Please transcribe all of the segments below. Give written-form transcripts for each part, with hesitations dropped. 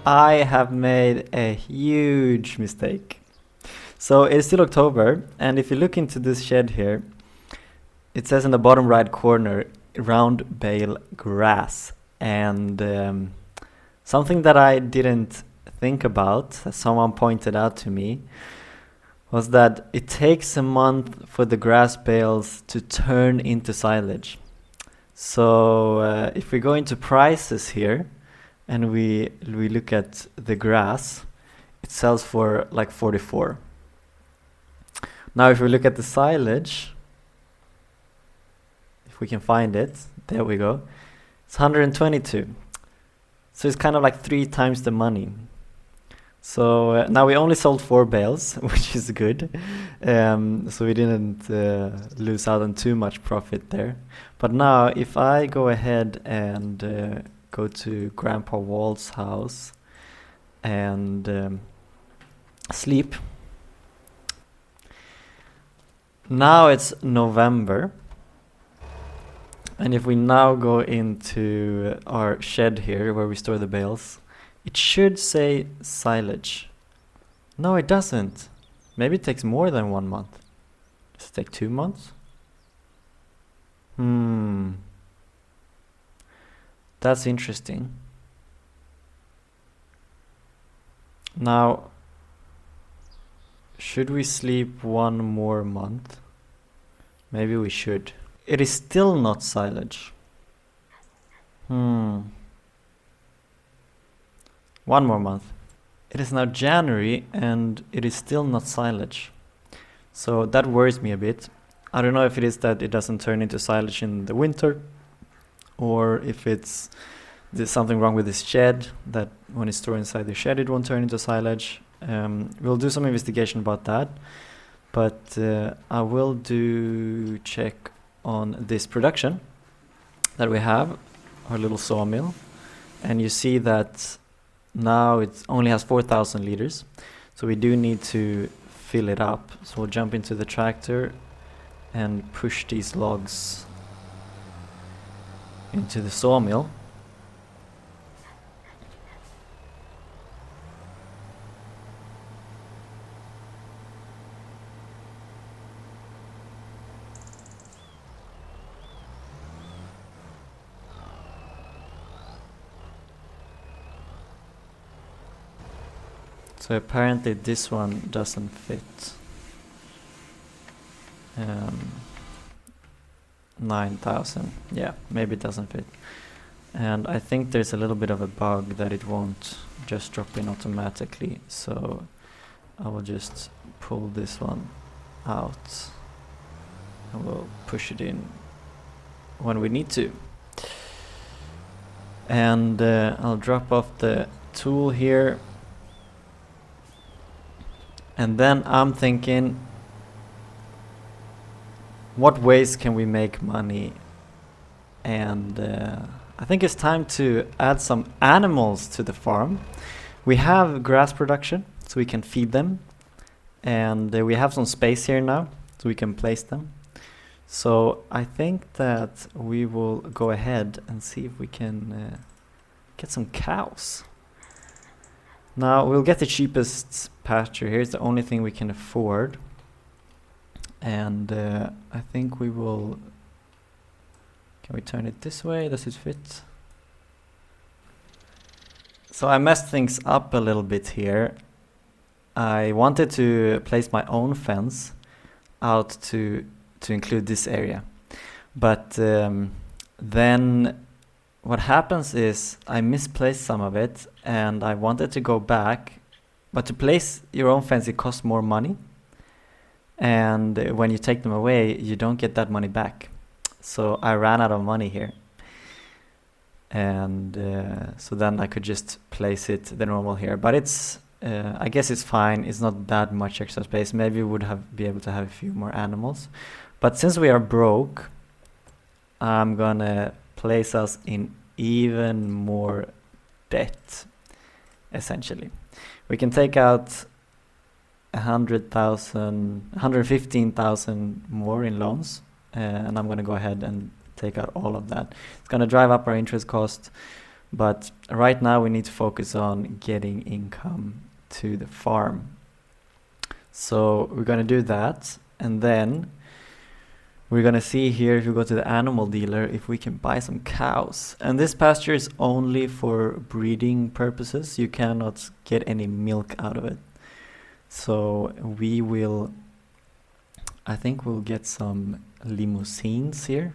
I have made a huge mistake. So it's still October, and if you look into this shed here, it says in the bottom right corner, round bale grass. And something that I didn't think about, that someone pointed out to me, was that it takes a month for the grass bales to turn into silage. So if we go into prices here, and we look at the grass, it sells for like 44. Now if we look at the silage, if we can find it, there we go, it's 122. So it's kind of like 3 times the money. So now we only sold 4 bales, which is good. So we didn't lose out on too much profit there. But now if I go ahead and go to Grandpa Wall's house and sleep. Now it's November. And if we now go into our shed here where we store the bales, it should say silage. No, it doesn't. Maybe it takes more than 1 month. Does it take 2 months? That's interesting. Now, should we sleep 1 more month? Maybe we should. It is still not silage. 1 more month. It is now January and it is still not silage. So that worries me a bit. I don't know if it is that it doesn't turn into silage in the winter, or if there's something wrong with this shed, that when it's stored inside the shed it won't turn into silage. We'll do some investigation about that, but I will do check on this production that we have, our little sawmill, and you see that now it only has 4,000 liters, so we do need to fill it up. So we'll jump into the tractor and push these logs into the sawmill. So apparently this one doesn't fit. 9,000. Yeah, maybe it doesn't fit. And I think there's a little bit of a bug that it won't just drop in automatically. So I will just pull this one out and we'll push it in when we need to. And I'll drop off the tool here. And then I'm thinking, what ways can we make money? And I think it's time to add some animals to the farm. We have grass production, so we can feed them. And we have some space here now, so we can place them. So I think that we will go ahead and see if we can get some cows. Now we'll get the cheapest pasture here. It's the only thing we can afford. And I think we will... Can we turn it this way? Does it fit? So I messed things up a little bit here. I wanted to place my own fence out to include this area. But then what happens is I misplaced some of it and I wanted to go back. But to place your own fence, it costs more money. And when you take them away, you don't get that money back. So I ran out of money here. And so then I could just place it the normal here. But it's, I guess it's fine. It's not that much extra space. Maybe we would be able to have a few more animals. But since we are broke, I'm gonna place us in even more debt, essentially. We can take out 115,000 more in loans, and I'm going to go ahead and take out all of that. It's going to drive up our interest cost, But right now we need to focus on getting income to the farm. So we're gonna do that, and then we're gonna see here, if we go to the animal dealer, if we can buy some cows. And this pasture is only for breeding purposes. You cannot get any milk out of it. So we will, I think we'll get some limousines here.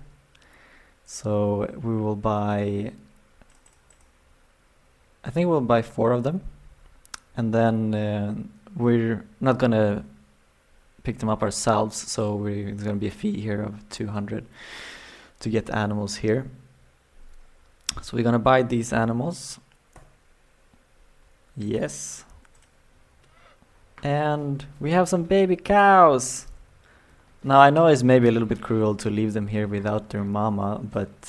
So we will buy, I think we'll buy 4 of them. And then we're not gonna pick them up ourselves, so there's gonna be a fee here of 200 to get the animals here. So we're gonna buy these animals. Yes. And we have some baby cows. Now I know it's maybe a little bit cruel to leave them here without their mama, but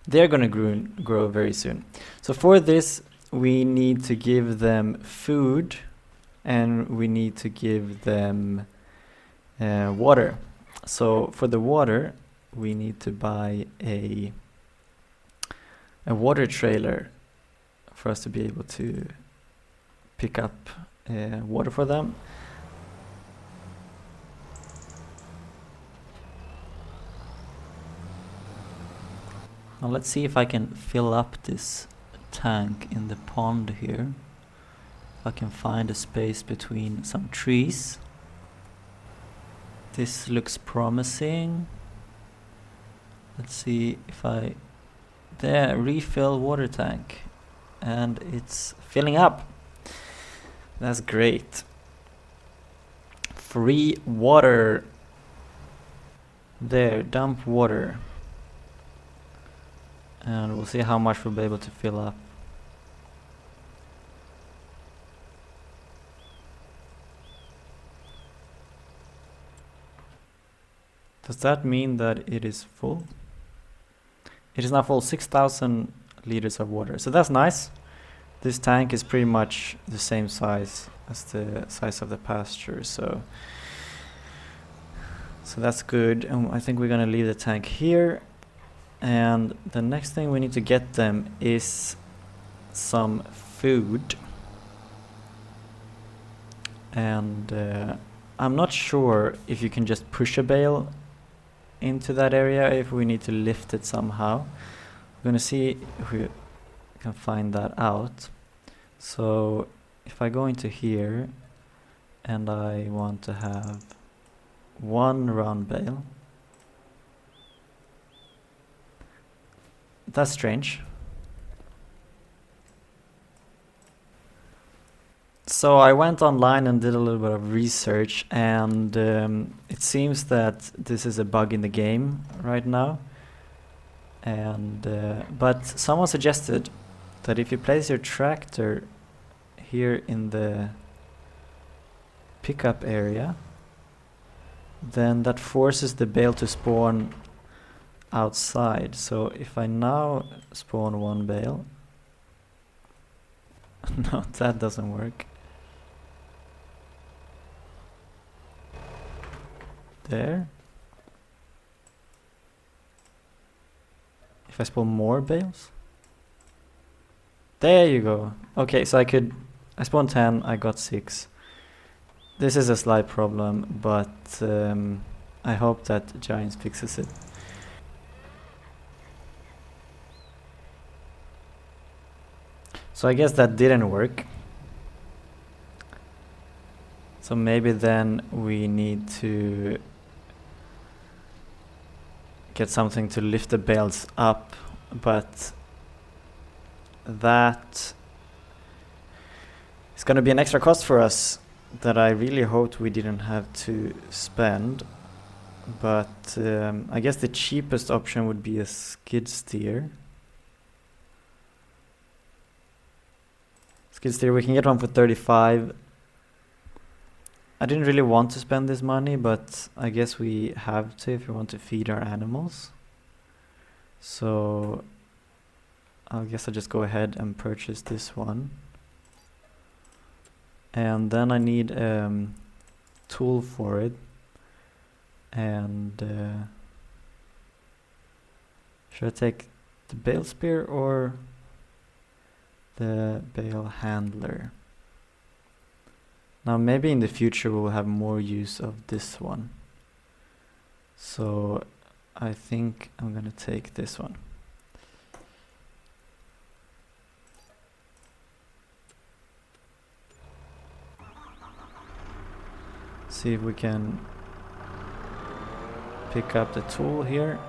they're gonna grow very soon. So for this we need to give them food, and we need to give them water. So for the water we need to buy a water trailer for us to be able to pick up water for them. Now let's see if I can fill up this tank in the pond here. If I can find a space between some trees. This looks promising. Let's see if there, refill water tank. And it's filling up. That's great. Free water. There, dump water. And we'll see how much we'll be able to fill up. Does that mean that it is full? It is now full, 6,000 liters of water. So that's nice. This tank is pretty much the same size as the size of the pasture, so that's good. And I think we're gonna leave the tank here. And the next thing we need to get them is some food. And I'm not sure if you can just push a bale into that area, if we need to lift it somehow. We're gonna see if we can find that out. So if I go into here and I want to have 1 round bale. That's strange. So I went online and did a little bit of research, and it seems that this is a bug in the game right now. And but someone suggested that if you place your tractor here in the pickup area, then that forces the bale to spawn outside. So if I now spawn 1 bale, no, that doesn't work. There. If I spawn more bales, there you go. Okay, so I spawned 10, I got 6. This is a slight problem, but I hope that Giants fixes it. So I guess that didn't work. So maybe then we need to get something to lift the bales up, but that is gonna be an extra cost for us that I really hoped we didn't have to spend. But I guess the cheapest option would be a skid steer. Skid steer, we can get one for 35. I didn't really want to spend this money, but I guess we have to if we want to feed our animals. So I guess I'll just go ahead and purchase this one. And then I need a tool for it. And should I take The bale spear or the bale handler? Now maybe in the future we'll have more use of this one. So I think I'm gonna take this one. See if we can pick up the tool here.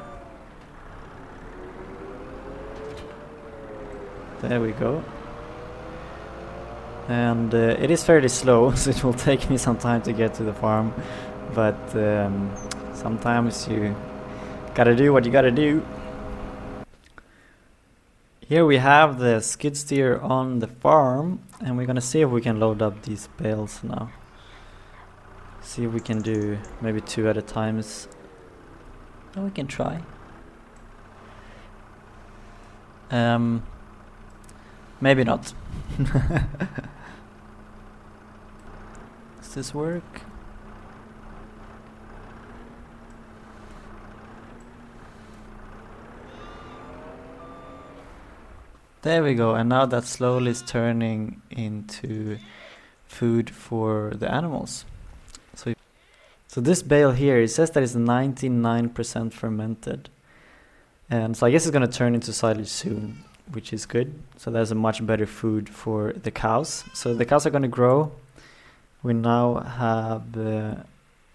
There we go. And it is fairly slow, so it will take me some time to get to the farm. But sometimes you gotta do what you gotta do. Here we have the skid steer on the farm, and we're gonna see if we can load up these bales now. See if we can do maybe 2 at a time. Oh, we can try. Maybe not. Does this work? There we go, and now that slowly is turning into food for the animals. So this bale here, it says that it's 99% fermented. And so I guess it's going to turn into silage soon, which is good. So there's a much better food for the cows. So the cows are going to grow. We now have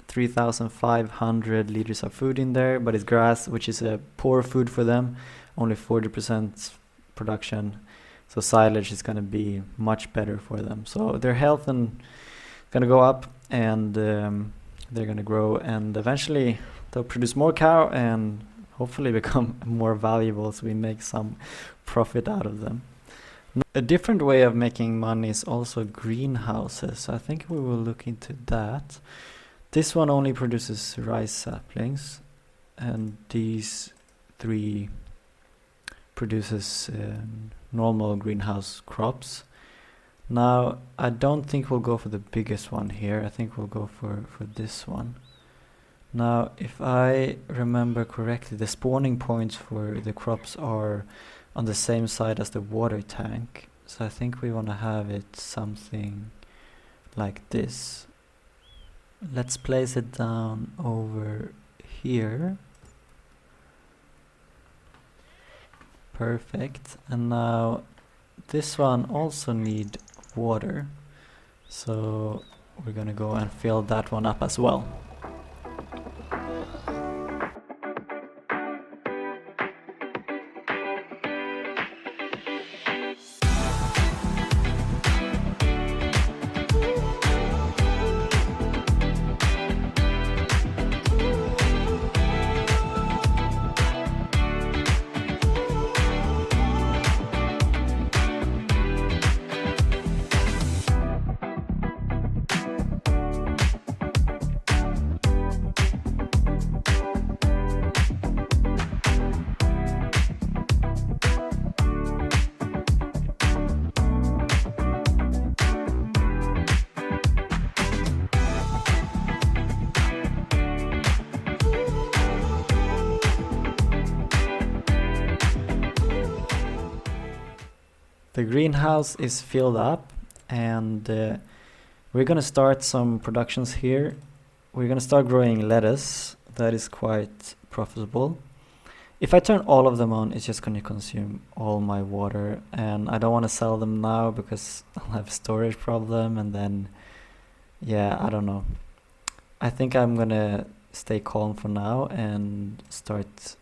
3,500 liters of food in there, but it's grass, which is a poor food for them, only 40% production. So silage is going to be much better for them. So their health and going to go up, and they're going to grow, and eventually they'll produce more cow and hopefully become more valuable, so we make some profit out of them. A different way of making money is also greenhouses. I think we will look into that. This one only produces rice saplings, and these 3 produces normal greenhouse crops. Now, I don't think we'll go for the biggest one here. I think we'll go for this one. Now, if I remember correctly, the spawning points for the crops are on the same side as the water tank. So I think we want to have it something like this. Let's place it down over here. Perfect. And now this one also need water, so we're gonna go and fill that one up as well. The greenhouse is filled up, and we're gonna start some productions here. We're gonna start growing lettuce. That is quite profitable. If I turn all of them on, it's just gonna consume all my water, and I don't want to sell them now because I'll have a storage problem, and then yeah, I don't know. I think I'm gonna stay calm for now and start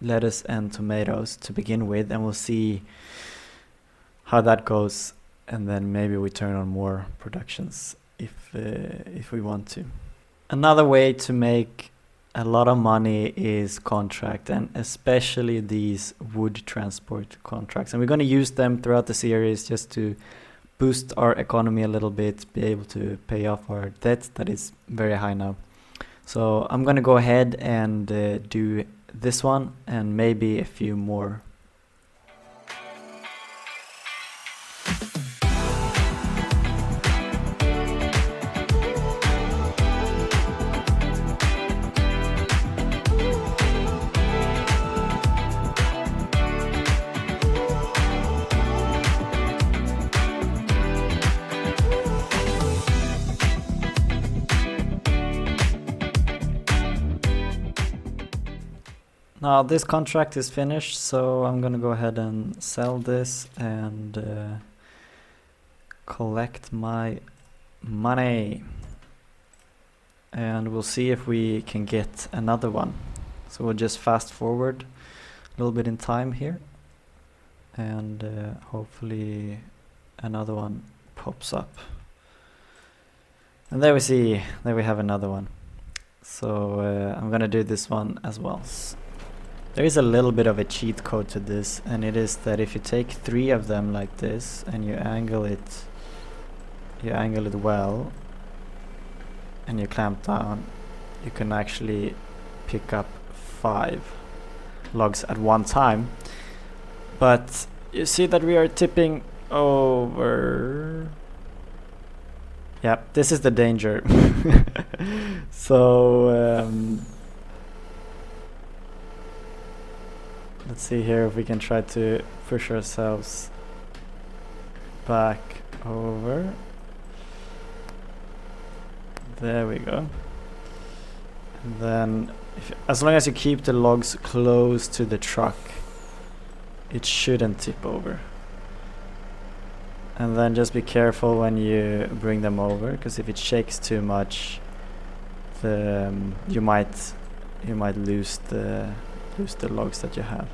lettuce and tomatoes to begin with, and we'll see how that goes, and then maybe we turn on more productions if we want to. Another way to make a lot of money is contract, and especially these wood transport contracts, and we're going to use them throughout the series just to boost our economy a little bit, be able to pay off our debt that is very high now. So I'm going to go ahead and do this one and maybe a few more. Now this contract is finished, so I'm gonna go ahead and sell this and collect my money. And we'll see if we can get another one. So we'll just fast forward a little bit in time here, and hopefully another one pops up. And there we see, there we have another one. So I'm gonna do this one as well. There is a little bit of a cheat code to this, and it is that if you take 3 of them like this and you angle it well, and you clamp down, you can actually pick up 5 logs at one time. But you see that we are tipping over. Yep, this is the danger. So let's see here if we can try to push ourselves back over. There we go. And then as long as you keep the logs close to the truck, it shouldn't tip over. And then just be careful when you bring them over, because if it shakes too much, you might lose the logs that you have.